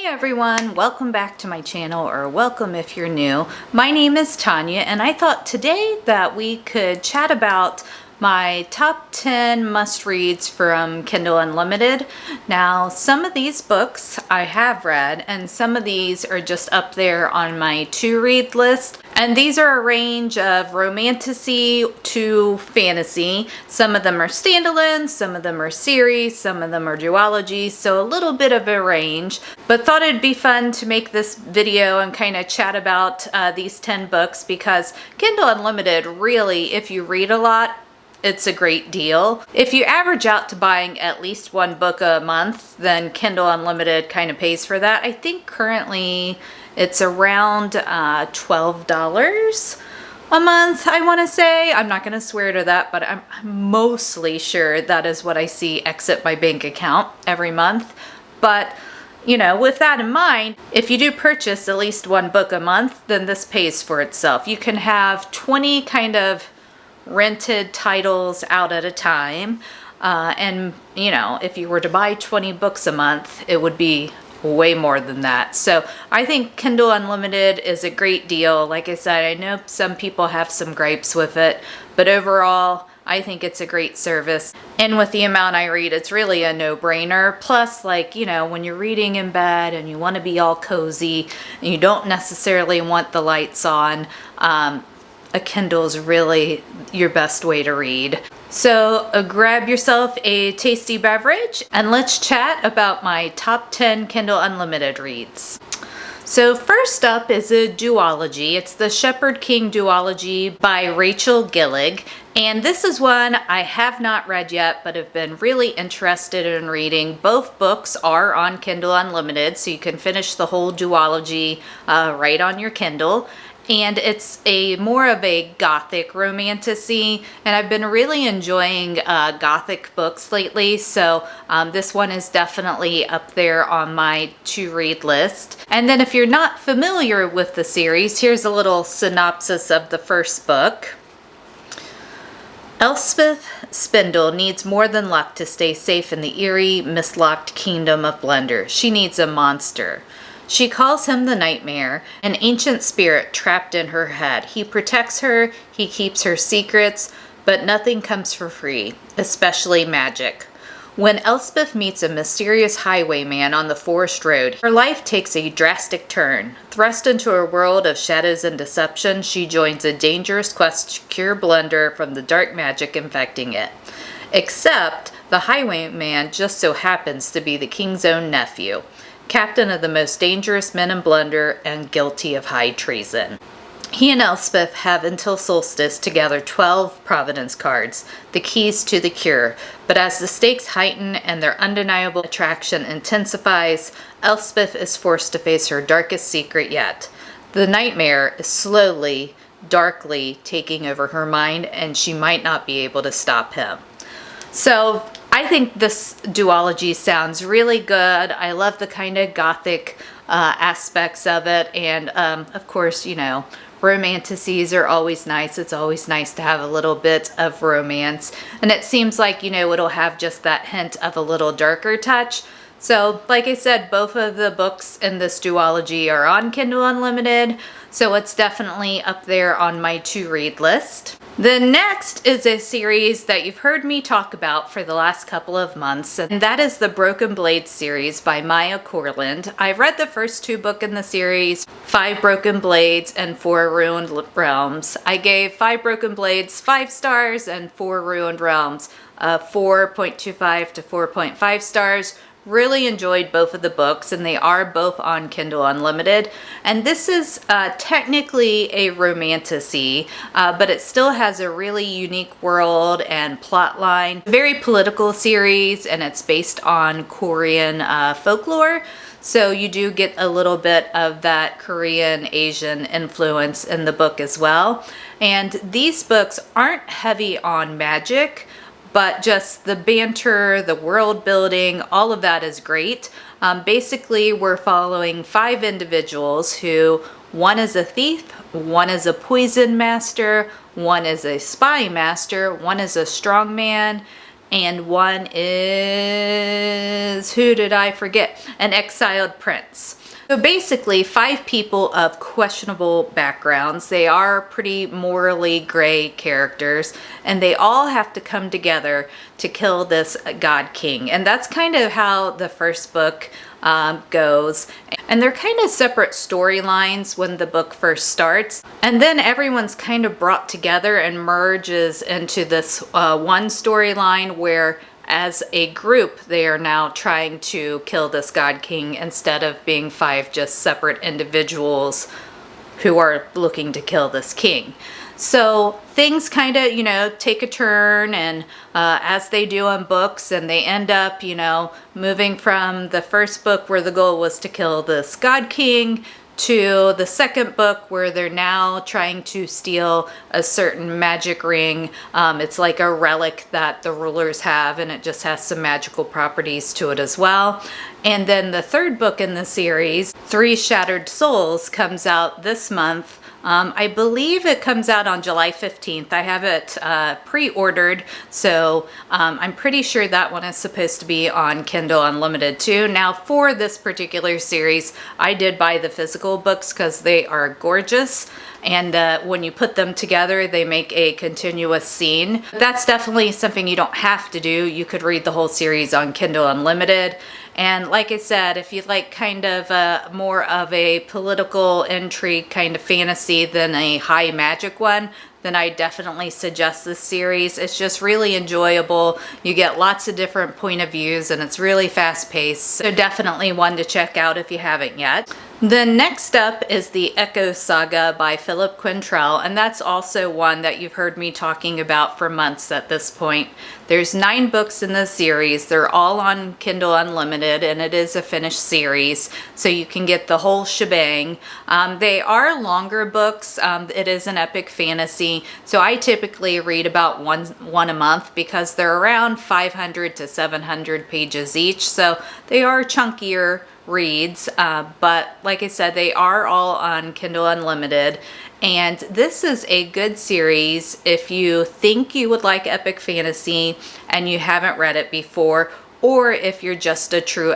everyone, welcome back to my channel, or welcome if you're new. My name is Tonya, and I thought today that we could chat about my top 10 must-reads from Kindle Unlimited. Now, some of these books I have read, and some of these are just up there on my to-read list. And these are a range of romantasy to fantasy. Some of them are standalone, some of them are series, some of them are duology, so a little bit of a range. But thought it'd be fun to make this video and kind of chat about these 10 books, because Kindle Unlimited, really, if you read a lot, it's a great deal. If you average out to buying at least one book a month, then Kindle Unlimited kind of pays for that. I think currently it's around $12 a month, I want to say. I'm not going to swear to that, but I'm mostly sure that is what I see exit my bank account every month. But you know, with that in mind, if you do purchase at least one book a month, then this pays for itself. You can have 20 kind of rented titles out at a time, and you know, if you were to buy 20 books a month, it would be way more than that. So I think Kindle Unlimited is a great deal. Like I said, I know some people have some gripes with it, but overall I think it's a great service. And with the amount I read, it's really a no-brainer. Plus, like, you know, when you're reading in bed and you want to be all cozy and you don't necessarily want the lights on, a Kindle is really your best way to read. So grab yourself a tasty beverage and let's chat about my top 10 Kindle Unlimited reads. So first up is a duology. It's the Shepard King duology by Rachel Gillig. And this is one I have not read yet, but have been really interested in reading. Both books are on Kindle Unlimited, so you can finish the whole duology right on your Kindle. And it's more of a gothic romantasy, and I've been really enjoying gothic books lately, so this one is definitely up there on my to-read list. And then if you're not familiar with the series, here's a little synopsis of the first book. Elspeth Spindle needs more than luck to stay safe in the eerie, mislocked kingdom of Blunder. She needs a monster. She calls him the Nightmare, an ancient spirit trapped in her head. He protects her, he keeps her secrets, but nothing comes for free, especially magic. When Elspeth meets a mysterious highwayman on the forest road, her life takes a drastic turn. Thrust into a world of shadows and deception, she joins a dangerous quest to cure Blunder from the dark magic infecting it. Except the highwayman just so happens to be the king's own nephew, captain of the most dangerous men in Blunder and guilty of high treason. He and Elspeth have until solstice to gather 12 Providence cards, the keys to the cure, but as the stakes heighten and their undeniable attraction intensifies, Elspeth is forced to face her darkest secret yet. The Nightmare is slowly, darkly taking over her mind, and she might not be able to stop him. So I think this duology sounds really good. I love the kind of gothic aspects of it. And of course, you know, romantasies are always nice. It's always nice to have a little bit of romance. And it seems like, you know, it'll have just that hint of a little darker touch. So like I said, both of the books in this duology are on Kindle Unlimited. So it's definitely up there on my to-read list. The next is a series that you've heard me talk about for the last couple of months, and that is the Broken Blades series by Maya Corland. I've read the first two books in the series, 5 Broken Blades and 4 Ruined Realms. I gave 5 Broken Blades 5 stars and 4 Ruined Realms 4.25 to 4.5 stars. Really enjoyed both of the books, and they are both on Kindle Unlimited. And this is technically a romantasy, but it still has a really unique world and plot line. Very political series, and it's based on Korean folklore. So you do get a little bit of that Korean Asian influence in the book as well. And these books aren't heavy on magic, but just the banter, the world building, all of that is great. Basically, we're following 5 individuals who, one is a thief, one is a poison master, one is a spy master, one is a strong man, and one is is, who did I forget? An exiled prince. So basically 5 people of questionable backgrounds. They are pretty morally gray characters, and they all have to come together to kill this god king. And that's kind of how the first book goes. And they're kind of separate storylines when the book first starts. And then everyone's kind of brought together and merges into this one storyline where as a group, they are now trying to kill this god king instead of being 5 just separate individuals who are looking to kill this king. So things kind of, take a turn, and as they do in books, and they end up, moving from the first book where the goal was to kill this god king to the second book where they're now trying to steal a certain magic ring. It's like a relic that the rulers have, and it just has some magical properties to it as well. And then the third book in the series, 3 Shattered Souls, comes out this month. I believe it comes out on July 15th. I have it pre-ordered, so I'm pretty sure that one is supposed to be on Kindle Unlimited too. Now for this particular series, I did buy the physical books because they are gorgeous, and when you put them together, they make a continuous scene. That's definitely something you don't have to do. You could read the whole series on Kindle Unlimited. And like I said, if you like kind of more of a political intrigue kind of fantasy than a high magic one, then I definitely suggest this series. It's just really enjoyable. You get lots of different point of views, and it's really fast paced. So definitely one to check out if you haven't yet. Then next up is the Echoes Saga by Philip Quintrell, and that's also one that you've heard me talking about for months at this point. There's 9 books in the series. They're all on Kindle Unlimited, and it is a finished series, so you can get the whole shebang. They are longer books. It is an epic fantasy, so I typically read about one a month because they're around 500 to 700 pages each, so they are chunkier reads, but like I said, they are all on Kindle Unlimited, and this is a good series if you think you would like epic fantasy and you haven't read it before, or if you're just a true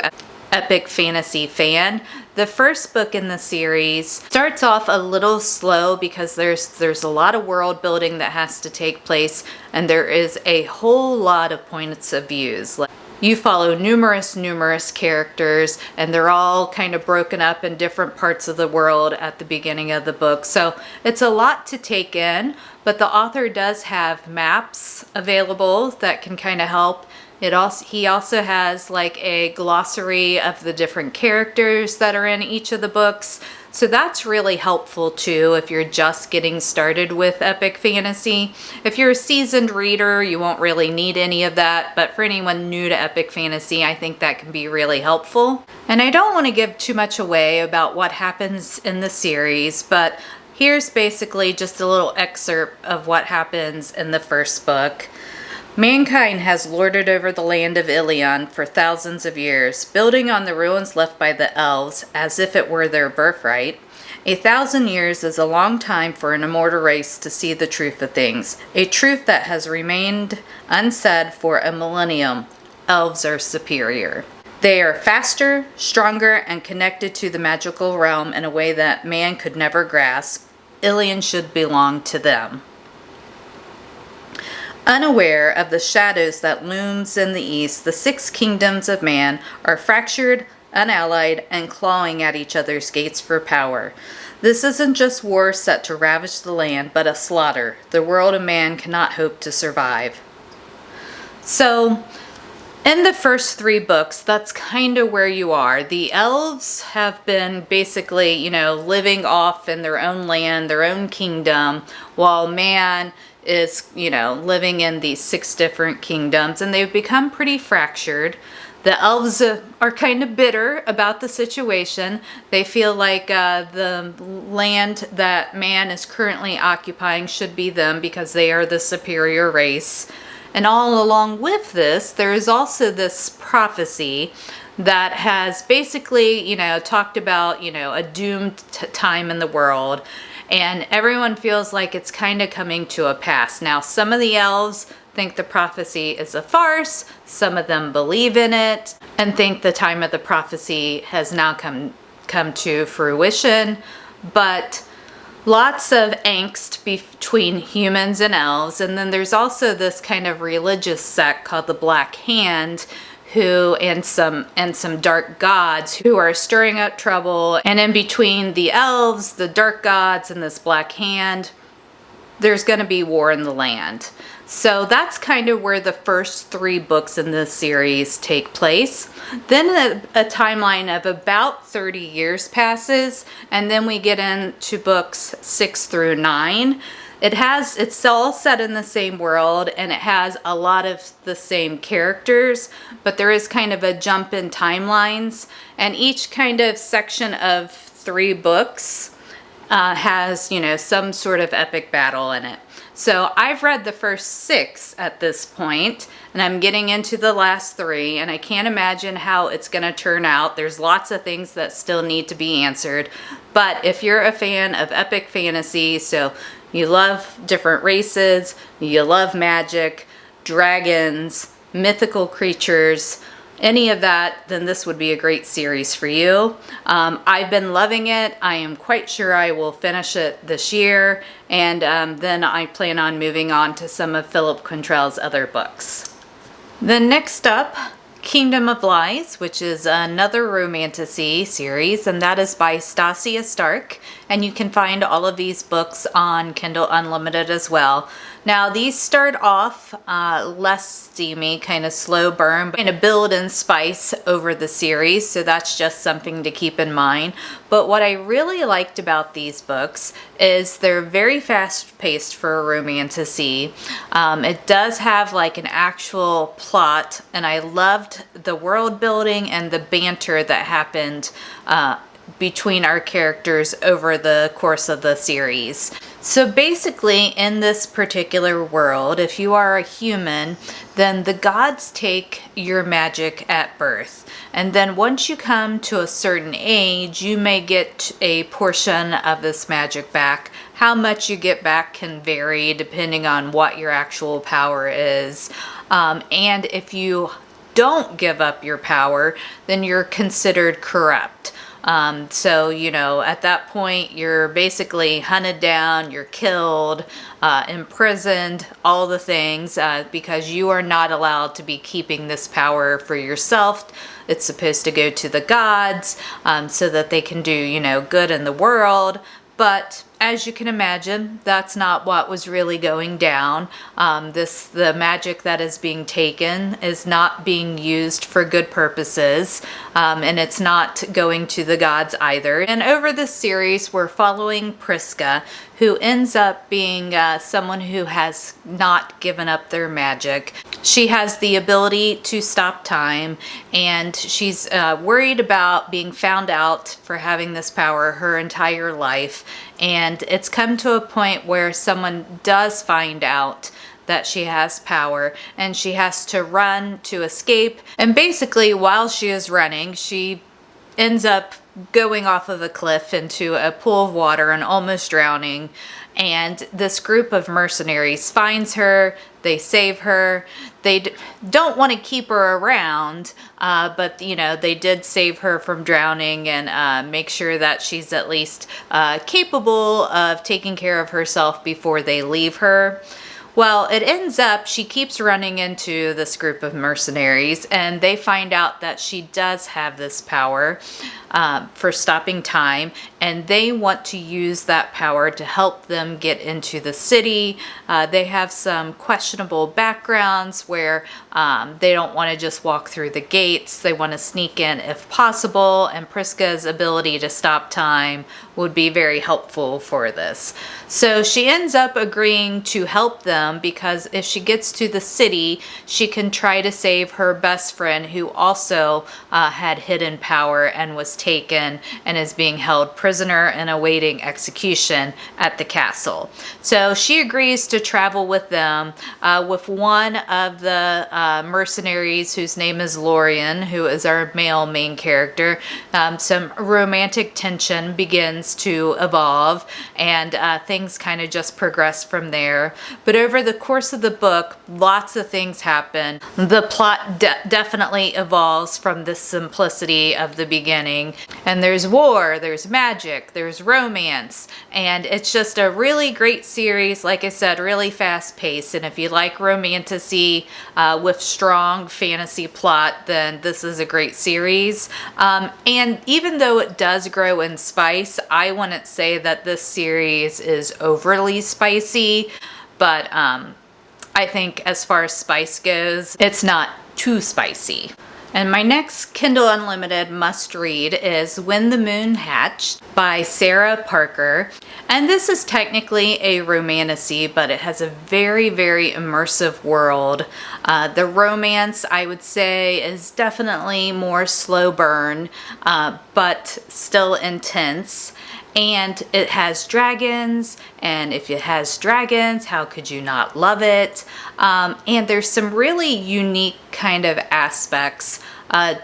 epic fantasy fan. The first book in the series starts off a little slow because there's a lot of world building that has to take place, and there is a whole lot of points of views. You follow numerous characters, and they're all kind of broken up in different parts of the world at the beginning of the book. So it's a lot to take in, but the author does have maps available that can kind of help. He also has like a glossary of the different characters that are in each of the books. So that's really helpful too if you're just getting started with epic fantasy. If you're a seasoned reader, you won't really need any of that, but for anyone new to epic fantasy, I think that can be really helpful. And I don't want to give too much away about what happens in the series, but here's basically just a little excerpt of what happens in the first book. Mankind has lorded over the land of Ilion for thousands of years, building on the ruins left by the elves as if it were their birthright. 1,000 years is a long time for an immortal race to see the truth of things, a truth that has remained unsaid for a millennium. Elves are superior. They are faster, stronger, and connected to the magical realm in a way that man could never grasp. Ilion should belong to them. Unaware of the shadows that looms in the east, the 6 kingdoms of man are fractured, unallied, and clawing at each other's gates for power. This isn't just war set to ravage the land, but a slaughter. The world of man cannot hope to survive. So, in the first 3 books, that's kind of where you are. The elves have been basically, living off in their own land, their own kingdom, while man is, living in these 6 different kingdoms, and they've become pretty fractured. The elves are kind of bitter about the situation. They feel like the land that man is currently occupying should be them because they are the superior race. And all along with this, there is also this prophecy that has basically, talked about, a doomed time in the world. And everyone feels like it's kind of coming to a pass. Now, some of the elves think the prophecy is a farce. Some of them believe in it and think the time of the prophecy has now come to fruition. But lots of angst between humans and elves. And then there's also this kind of religious sect called the Black Hand, and some dark gods who are stirring up trouble. And in between the elves, the dark gods, and this Black Hand, there's going to be war in the land. So that's kind of where the first 3 books in this series take place. Then a timeline of about 30 years passes, and then we get into books 6 through 9. It's all set in the same world, and it has a lot of the same characters, but there is kind of a jump in timelines, and each kind of section of 3 books has, some sort of epic battle in it. So I've read the first 6 at this point, and I'm getting into the last 3, and I can't imagine how it's going to turn out. There's lots of things that still need to be answered. But if you're a fan of epic fantasy, so you love different races, you love magic, dragons, mythical creatures, any of that, then this would be a great series for you. I've been loving it. I am quite sure I will finish it this year, and then I plan on moving on to some of Philip Quantrell's other books. Then next up, Kingdom of Lies, which is another romantasy series, and that is by Stasia Stark, and you can find all of these books on Kindle Unlimited as well. Now these start off less steamy, kind of slow burn, kind of build and spice over the series, so that's just something to keep in mind. But what I really liked about these books is they're very fast paced for a romantasy. It does have like an actual plot, and I loved the world building and the banter that happened between our characters over the course of the series. So basically, in this particular world, if you are a human, then the gods take your magic at birth. And then once you come to a certain age, you may get a portion of this magic back. How much you get back can vary depending on what your actual power is. And if you don't give up your power, then you're considered corrupt. So, at that point, you're basically hunted down, you're killed, imprisoned, all the things, because you are not allowed to be keeping this power for yourself. It's supposed to go to the gods, so that they can do, good in the world. But as you can imagine, that's not what was really going down. The magic that is being taken is not being used for good purposes, and it's not going to the gods either. And over this series, we're following Priska, who ends up being someone who has not given up their magic. She has the ability to stop time, and she's worried about being found out for having this power her entire life. And it's come to a point where someone does find out that she has power, and she has to run to escape. And basically, while she is running, she ends up going off of a cliff into a pool of water and almost drowning. And this group of mercenaries finds her, they save her. They don't want to keep her around, but they did save her from drowning and make sure that she's at least capable of taking care of herself before they leave her. Well, it ends up she keeps running into this group of mercenaries, and they find out that she does have this power for stopping time, and they want to use that power to help them get into the city. They have some questionable backgrounds where they don't want to just walk through the gates. They want to sneak in if possible, and Priska's ability to stop time would be very helpful for this. So she ends up agreeing to help them because if she gets to the city, she can try to save her best friend who also had hidden power and was taken and is being held prisoner and awaiting execution at the castle. So she agrees to travel with them with one of the mercenaries whose name is Lorien, who is our male main character. Some romantic tension begins to evolve, and things kind of just progress from there. But over the course of the book, lots of things happen. The plot definitely evolves from the simplicity of the beginning, and there's war, there's magic, there's romance, and it's just a really great series. Like I said, really fast paced, and if you like romantasy with strong fantasy plot, then this is a great series. And even though it does grow in spice, I wouldn't say that this series is overly spicy, but I think as far as spice goes, it's not too spicy. And my next Kindle Unlimited must read is When the Moon Hatched by Sarah Parker. And this is technically a romantasy, but it has a very, very immersive world. The romance, I would say, is definitely more slow burn, but still intense. And it has dragons, and if it has dragons, how could you not love it? And there's some really unique kind of aspects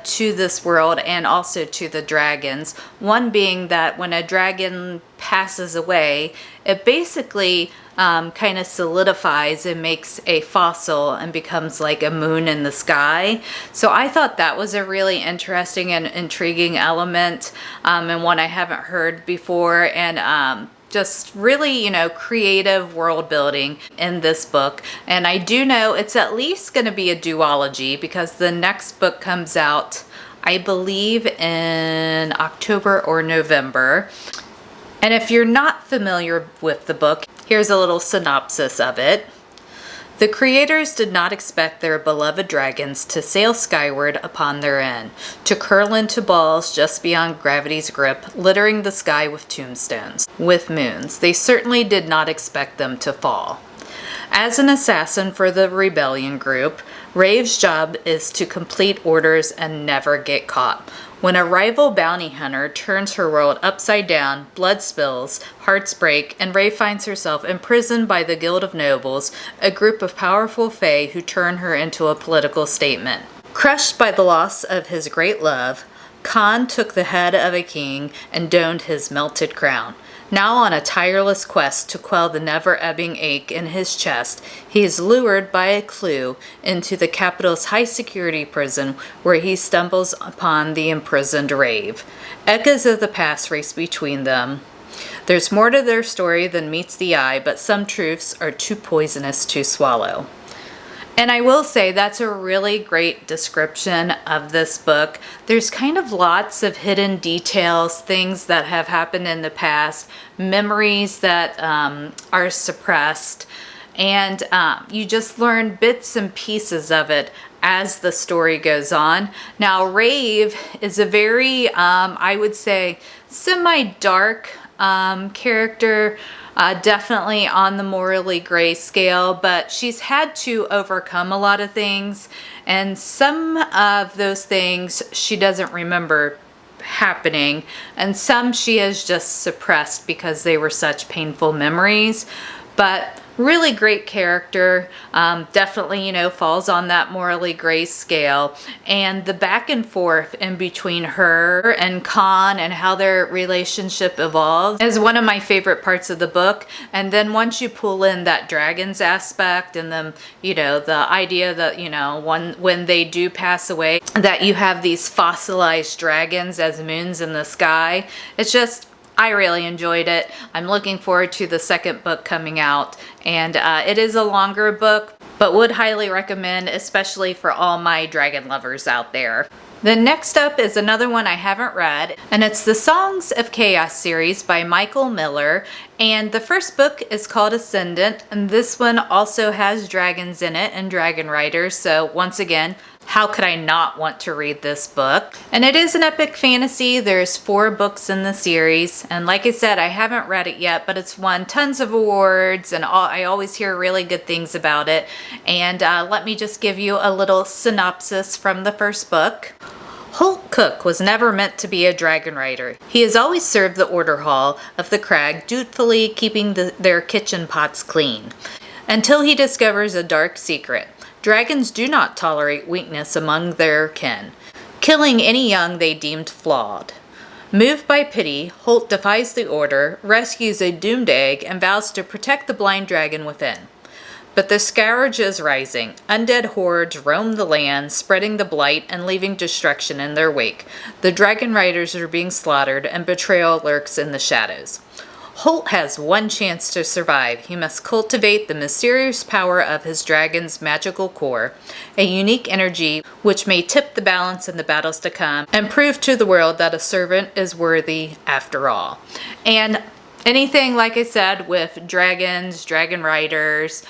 to this world and also to the dragons. One being that when a dragon passes away, it basically kind of solidifies and makes a fossil and becomes like a moon in the sky. So I thought that was a really interesting and intriguing element, and one I haven't heard before, and just really, you know, creative world building in this book. And I do know it's at least going to be a duology, because the next book comes out, I believe, in October or November. And if you're not familiar with the book, here's a little synopsis of it. The creators did not expect their beloved dragons to sail skyward upon their end, to curl into balls just beyond gravity's grip, littering the sky with tombstones, with moons. They certainly did not expect them to fall. As an assassin for the rebellion group, Rave's job is to complete orders and never get caught. When a rival bounty hunter turns her world upside down, blood spills, hearts break, and Rave finds herself imprisoned by the Guild of Nobles, a group of powerful fae who turn her into a political statement. Crushed by the loss of his great love, Khan took the head of a king and donned his melted crown. Now on a tireless quest to quell the never-ebbing ache in his chest, he is lured by a clue into the capital's high-security prison, where he stumbles upon the imprisoned Rave. Echoes of the past race between them. There's more to their story than meets the eye, but some truths are too poisonous to swallow. And I will say that's a really great description of this book. There's kind of lots of hidden details, things that have happened in the past, memories that are suppressed, and you just learn bits and pieces of it as the story goes on. Now, Rave is a very, I would say, semi-dark character. Definitely on the morally gray scale, but she's had to overcome a lot of things, and some of those things she doesn't remember happening, and some she has just suppressed because they were such painful memories. But really great character, definitely, you know, falls on that morally gray scale. And the back and forth in between her and Khan and how their relationship evolves is one of my favorite parts of the book. And then once you pull in that dragons aspect, and then, you know, the idea that, you know, when they do pass away, that you have these fossilized dragons as moons in the sky, it's just, I really enjoyed it. I'm looking forward to the second book coming out, and it is a longer book, but would highly recommend, especially for all my dragon lovers out there. The next up is another one I haven't read, and it's the Songs of Chaos series by Michael Miller, and the first book is called Ascendant, and this one also has dragons in it and dragon riders, so once again, how could I not want to read this book? And it is an epic fantasy. There's 4 books in the series. And like I said, I haven't read it yet, but it's won tons of awards, and I always hear really good things about it. And let me just give you a little synopsis from the first book. Holt Cook was never meant to be a dragon rider. He has always served the order hall of the crag, dutifully keeping their kitchen pots clean. Until he discovers a dark secret. Dragons do not tolerate weakness among their kin, killing any young they deemed flawed. Moved by pity, Holt defies the order, rescues a doomed egg, and vows to protect the blind dragon within. But the scourge is rising. Undead hordes roam the land, spreading the blight and leaving destruction in their wake. The dragon riders are being slaughtered, and betrayal lurks in the shadows. Holt has one chance to survive. He must cultivate the mysterious power of his dragon's magical core, a unique energy which may tip the balance in the battles to come and prove to the world that a servant is worthy after all. And anything, like I said, with dragons, dragon riders,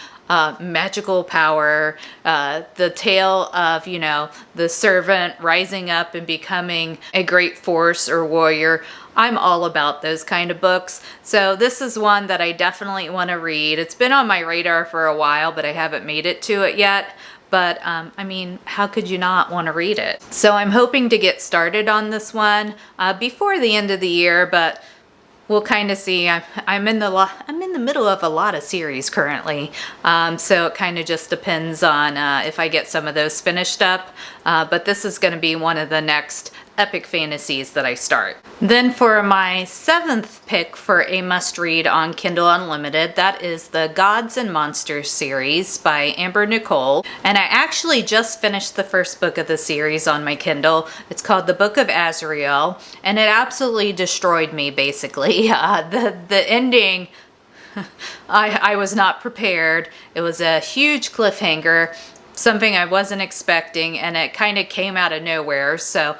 magical power, the tale of, the servant rising up and becoming a great force or warrior. I'm all about those kind of books. So this is one that I definitely want to read. It's been on my radar for a while, but I haven't made it to it yet. But, how could you not want to read it? So I'm hoping to get started on this one before the end of the year, but we'll kind of see. I'm in the middle of a lot of series currently, so it kind of just depends on if I get some of those finished up. But this is going to be one of the next epic fantasies that I start. Then for my 7th pick for a must-read on Kindle Unlimited, that is the Gods and Monsters series by Amber Nicole. And I actually just finished the first book of the series on my Kindle. It's called The Book of Azrael, and it absolutely destroyed me, basically. The ending, I was not prepared. It was a huge cliffhanger, something I wasn't expecting, and it kind of came out of nowhere. So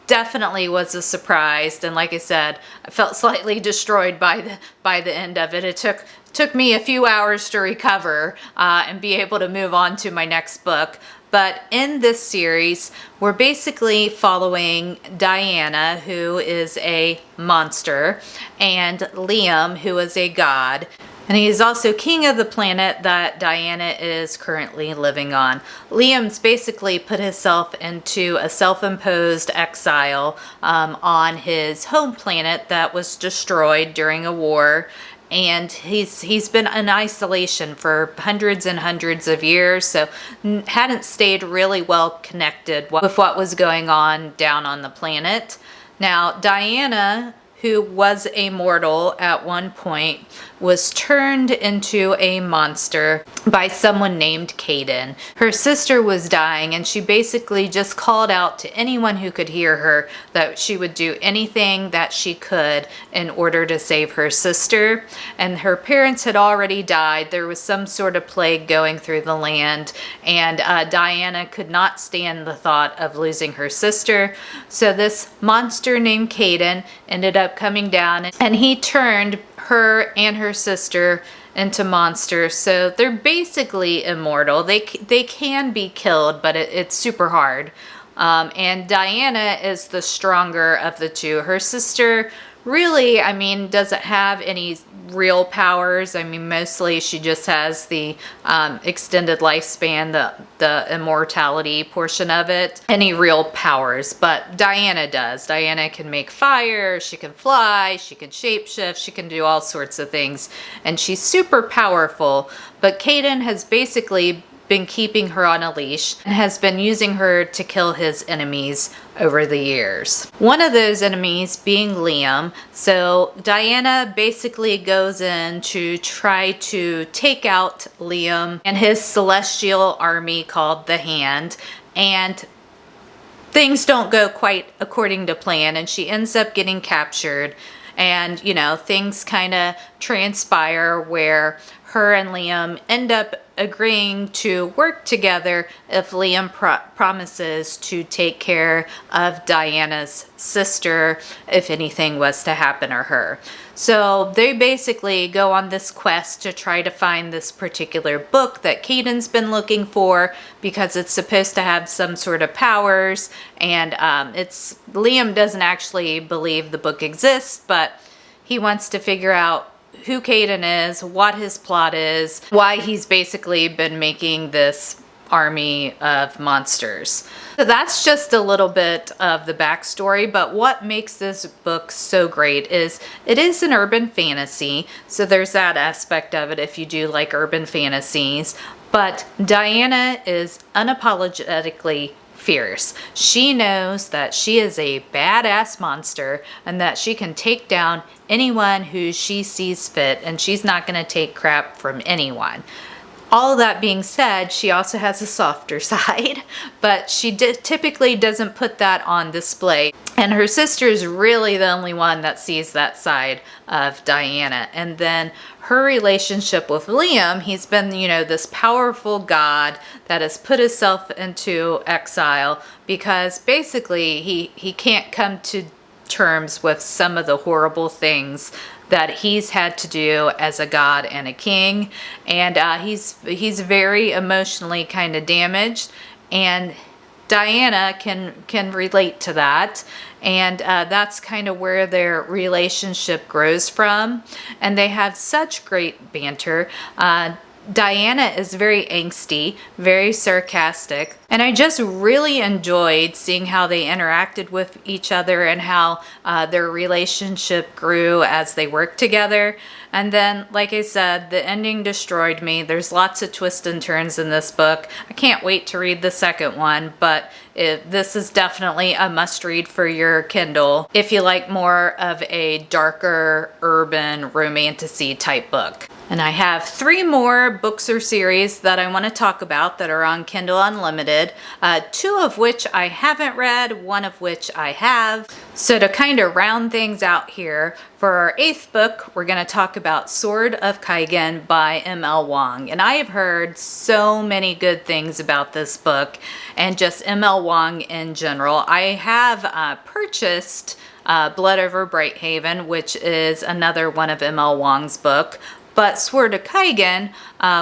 definitely was a surprise, and like I said, I felt slightly destroyed by the end of it. It took me a few hours to recover and be able to move on to my next book. But in this series, we're basically following Diana, who is a monster, and Liam, who is a god. And he is also king of the planet that Diana is currently living on. Liam's basically put himself into a self-imposed exile on his home planet that was destroyed during a war. And he's been in isolation for hundreds and hundreds of years, so hadn't stayed really well connected with what was going on down on the planet. Now, Diana, who was a mortal at one point, was turned into a monster by someone named Kaigan. Her sister was dying, and she basically just called out to anyone who could hear her that she would do anything that she could in order to save her sister. And her parents had already died. There was some sort of plague going through the land, and Diana could not stand the thought of losing her sister. So this monster named Kaigan ended up coming down, and he turned her and her sister into monsters. So they're basically immortal. They can be killed, but it's super hard. And Diana is the stronger of the two. Her sister really, doesn't have any real powers. Mostly she just has the extended lifespan, the immortality portion of it. Any real powers, but Diana does. Diana can make fire, she can fly, she can shapeshift, she can do all sorts of things, and she's super powerful. But Kaigan has basically been keeping her on a leash and has been using her to kill his enemies over the years. One of those enemies being Liam. So Diana basically goes in to try to take out Liam and his celestial army called the Hand, and things don't go quite according to plan, and she ends up getting captured. And, things kind of transpire where her and Liam end up agreeing to work together if Liam promises to take care of Diana's sister if anything was to happen to her. So they basically go on this quest to try to find this particular book that Kaigan's been looking for, because it's supposed to have some sort of powers, and Liam doesn't actually believe the book exists, but he wants to figure out who Kaigan is, what his plot is, why he's basically been making this army of monsters. So that's just a little bit of the backstory, but what makes this book so great is it is an urban fantasy, so there's that aspect of it if you do like urban fantasies, but Diana is unapologetically fierce. She knows that she is a badass monster and that she can take down anyone who she sees fit, and she's not going to take crap from anyone. All that being said, she also has a softer side, but she typically doesn't put that on display. And her sister is really the only one that sees that side of Diana. And then her relationship with Liam, he's been, this powerful god that has put himself into exile because basically he can't come to terms with some of the horrible things that he's had to do as a god and a king, and he's very emotionally kind of damaged, and Diana can relate to that, and that's kind of where their relationship grows from, and they have such great banter. Diana is very angsty, very sarcastic, and I just really enjoyed seeing how they interacted with each other and how their relationship grew as they worked together. And then, like I said, the ending destroyed me. There's lots of twists and turns in this book. I can't wait to read the second one, but this is definitely a must-read for your Kindle if you like more of a darker, urban, romantasy type book. And I have 3 more books or series that I want to talk about that are on Kindle Unlimited, 2 of which I haven't read, 1 of which I have. So to kind of round things out here, for our 8th book, we're going to talk about Sword of Kaigan by M.L. Wong. And I have heard so many good things about this book and just M.L. Wong in general. I have purchased Blood Over Brighthaven, which is another one of M.L. Wong's book. But Sword of Kaigan,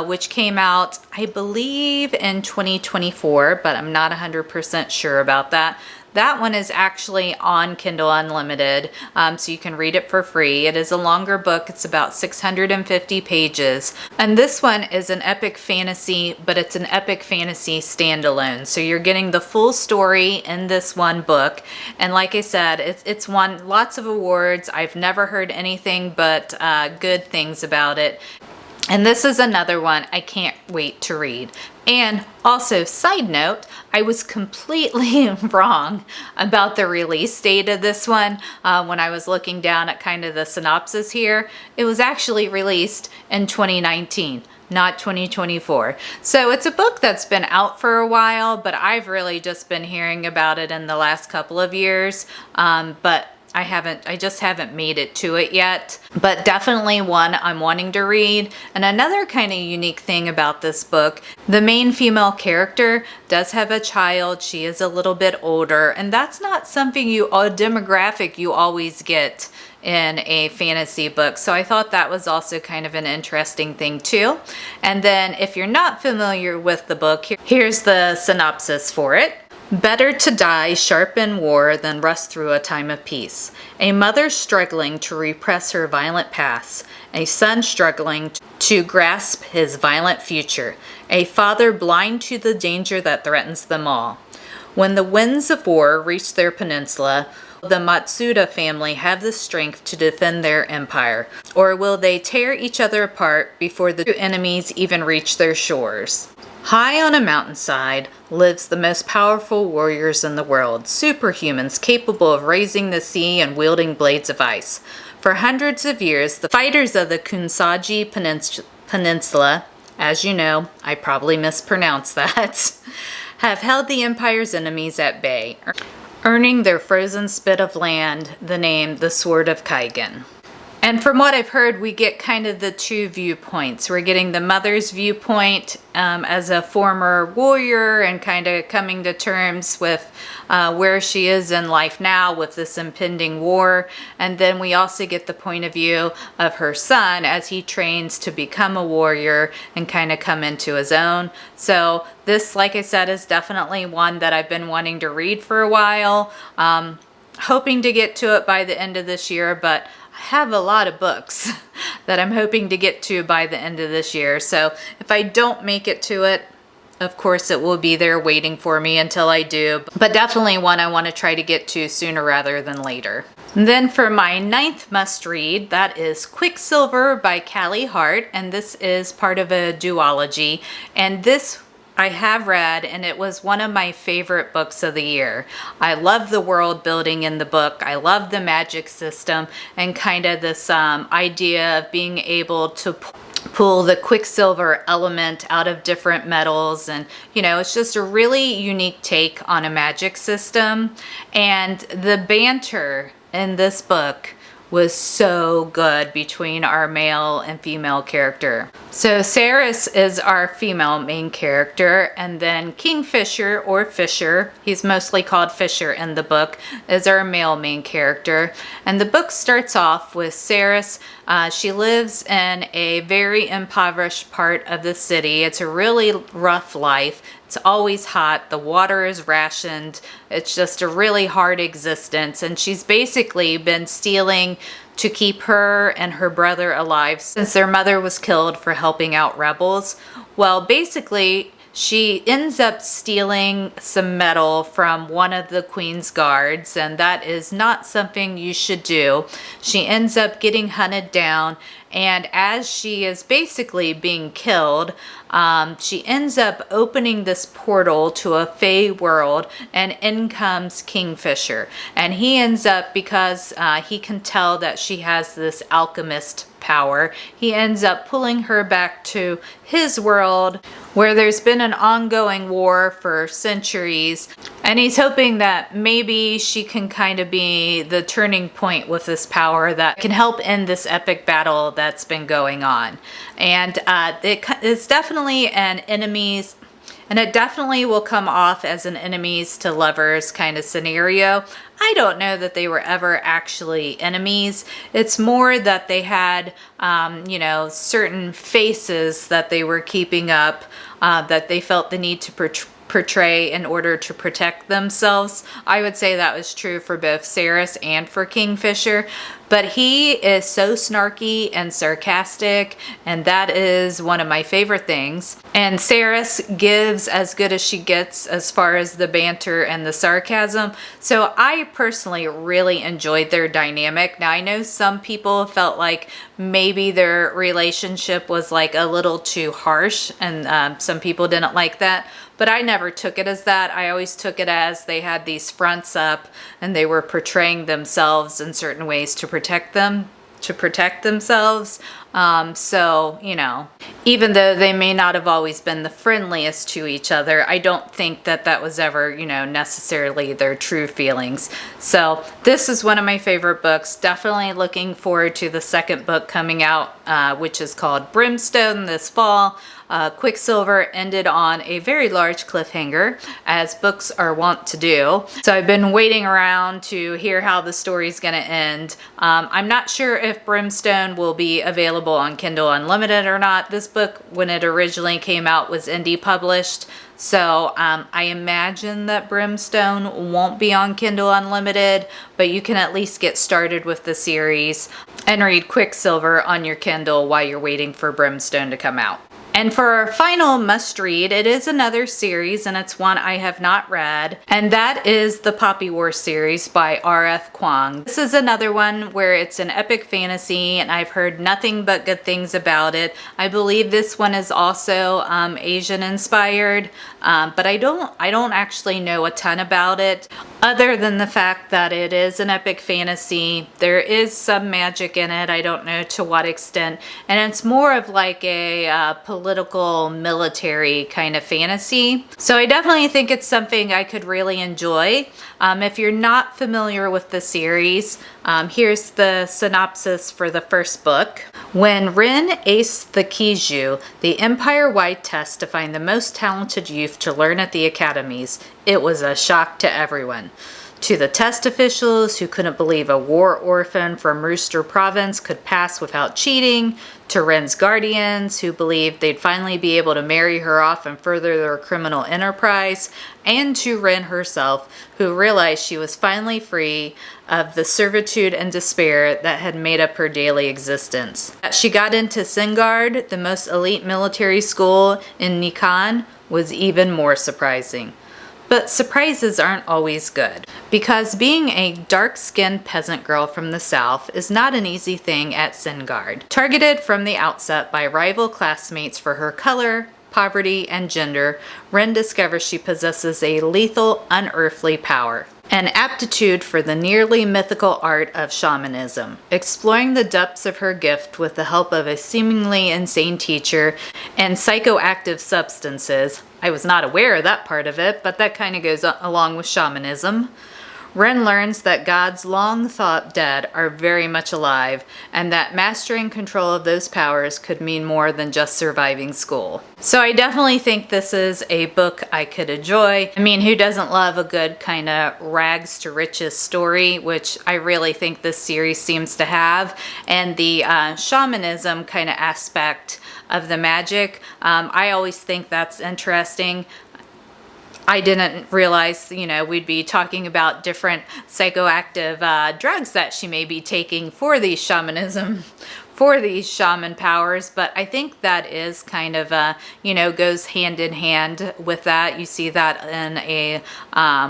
which came out, I believe, in 2024, but I'm not 100% sure about that. That one is actually on Kindle Unlimited, so you can read it for free. It is a longer book. It's about 650 pages. And this one is an epic fantasy, but it's an epic fantasy standalone. So you're getting the full story in this one book. And like I said, it's won lots of awards. I've never heard anything but good things about it. And this is another one I can't wait to read. And also, side note, I was completely wrong about the release date of this one when I was looking down at kind of the synopsis here. It was actually released in 2019, not 2024. So it's a book that's been out for a while, but I've really just been hearing about it in the last couple of years. But I just haven't made it to it yet, but definitely one I'm wanting to read. And another kind of unique thing about this book, the main female character does have a child. She is a little bit older, and that's not something a demographic you always get in a fantasy book. So I thought that was also kind of an interesting thing too. And then if you're not familiar with the book, here's the synopsis for it. Better to die sharp in war than rust through a time of peace. A mother struggling to repress her violent past. A son struggling to grasp his violent future. A father blind to the danger that threatens them all. When the winds of war reach their peninsula, will the Matsuda family have the strength to defend their empire? Or will they tear each other apart before the two enemies even reach their shores? High on a mountainside lives the most powerful warriors in the world, superhumans capable of raising the sea and wielding blades of ice. For hundreds of years, the fighters of the Kunsagi Peninsula, as you know, I probably mispronounced that, have held the empire's enemies at bay, earning their frozen spit of land the name the Sword of Kaigan. And from what I've heard, we get kind of the 2 viewpoints. We're getting the mother's viewpoint as a former warrior and kind of coming to terms with where she is in life now with this impending war. And then we also get the point of view of her son as he trains to become a warrior and kind of come into his own. So this, like I said, is definitely one that I've been wanting to read for a while. Hoping to get to it by the end of this year, but I have a lot of books that I'm hoping to get to by the end of this year. So if I don't make it to it, of course, it will be there waiting for me until I do, but definitely one I want to try to get to sooner rather than later. And then for my 9th must-read, that is Quicksilver by Callie Hart, and this is part of a duology, and this I have read, and it was one of my favorite books of the year. I love the world building in the book. I love the magic system and kind of this idea of being able to pull the Quicksilver element out of different metals, and it's just a really unique take on a magic system. And the banter in this book was so good between our male and female character. So Ceres is our female main character, and then Kingfisher, or Fisher, he's mostly called Fisher in the book, is our male main character. And the book starts off with Ceres. She lives in a very impoverished part of the city. It's a really rough life. It's always hot. The water is rationed. It's just a really hard existence. And she's basically been stealing to keep her and her brother alive since their mother was killed for helping out rebels. Well, basically, she ends up stealing some metal from one of the queen's guards, and that is not something you should do. She ends up getting hunted down, and as she is basically being killed, she ends up opening this portal to a fey world, and in comes Kingfisher. And he ends up, because he can tell that she has this alchemist power, he ends up pulling her back to his world where there's been an ongoing war for centuries, and he's hoping that maybe she can kind of be the turning point with this power that can help end this epic battle that's been going on. And it's definitely an enemies, and it definitely will come off as an enemies to lovers kind of scenario. I don't know that they were ever actually enemies. It's more that they had, certain faces that they were keeping up, that they felt the need to portray in order to protect themselves. I would say that was true for both Ceres and for Kingfisher, but he is so snarky and sarcastic, and that is one of my favorite things. And Ceres gives as good as she gets as far as the banter and the sarcasm. So I personally really enjoyed their dynamic. Now I know some people felt like maybe their relationship was like a little too harsh, and some people didn't like that. But I never took it as that. I always took it as they had these fronts up and they were portraying themselves in certain ways to protect themselves. So, even though they may not have always been the friendliest to each other, I don't think that that was ever, necessarily their true feelings. So this is one of my favorite books. Definitely looking forward to the second book coming out, which is called Brimstone, this fall. Quicksilver ended on a very large cliffhanger, as books are wont to do. So I've been waiting around to hear how the story's going to end. I'm not sure if Brimstone will be available on Kindle Unlimited or not. This book, when it originally came out, was indie published. So I imagine that Brimstone won't be on Kindle Unlimited, but you can at least get started with the series and read Quicksilver on your Kindle while you're waiting for Brimstone to come out. And for our final must-read, it is another series, and it's one I have not read, and that is the Poppy War series by R.F. Kuang. This is another one where it's an epic fantasy, and I've heard nothing but good things about it. I believe this one is also Asian-inspired, but I don't actually know a ton about it, other than the fact that it is an epic fantasy. There is some magic in it. I don't know to what extent, and it's more of like a political military kind of fantasy. So I definitely think it's something I could really enjoy. If you're not familiar with the series, here's the synopsis for the first book. When Rin aced the Kiju, the empire-wide test to find the most talented youth to learn at the academies, it was a shock to everyone. To the test officials who couldn't believe a war orphan from Rooster Province could pass without cheating, to Ren's guardians who believed they'd finally be able to marry her off and further their criminal enterprise, and to Ren herself, who realized she was finally free of the servitude and despair that had made up her daily existence. She got into Singard, the most elite military school in Nikan, was even more surprising. But surprises aren't always good, because being a dark-skinned peasant girl from the south is not an easy thing at Sengard. Targeted from the outset by rival classmates for her color, poverty, and gender, Ren discovers she possesses a lethal, unearthly power. An aptitude for the nearly mythical art of shamanism, exploring the depths of her gift with the help of a seemingly insane teacher and psychoactive substances. I was not aware of that part of it, but that kind of goes along with shamanism. Ren learns that gods long thought dead are very much alive, and that mastering control of those powers could mean more than just surviving school. So I definitely think this is a book I could enjoy. I mean, who doesn't love a good kind of rags to riches story, which I really think this series seems to have, and the shamanism kind of aspect of the magic. I always think that's interesting. I didn't realize, we'd be talking about different psychoactive drugs that she may be taking for these shaman powers, but I think that is kind of, goes hand in hand with that. You see that in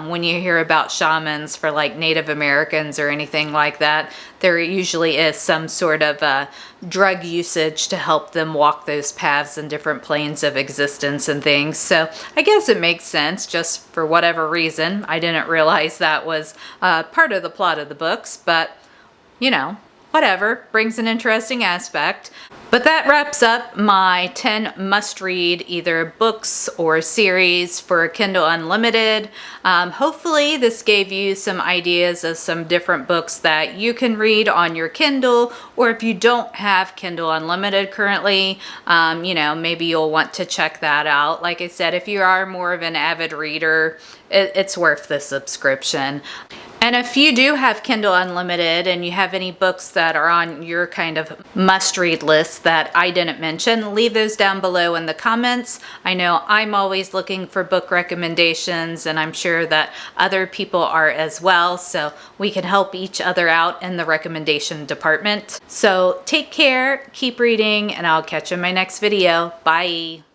when you hear about shamans for like Native Americans or anything like that, there usually is some sort of drug usage to help them walk those paths in different planes of existence and things. So I guess it makes sense, just for whatever reason. I didn't realize that was part of the plot of the books, but whatever, brings an interesting aspect. But that wraps up my 10 must-read either books or series for Kindle Unlimited. Hopefully this gave you some ideas of some different books that you can read on your Kindle, or if you don't have Kindle Unlimited currently, maybe you'll want to check that out. Like I said, if you are more of an avid reader, it's worth the subscription. And if you do have Kindle Unlimited and you have any books that are on your kind of must-read list that I didn't mention, leave those down below in the comments. I know I'm always looking for book recommendations, and I'm sure that other people are as well, so we can help each other out in the recommendation department. So take care, keep reading, and I'll catch you in my next video. Bye!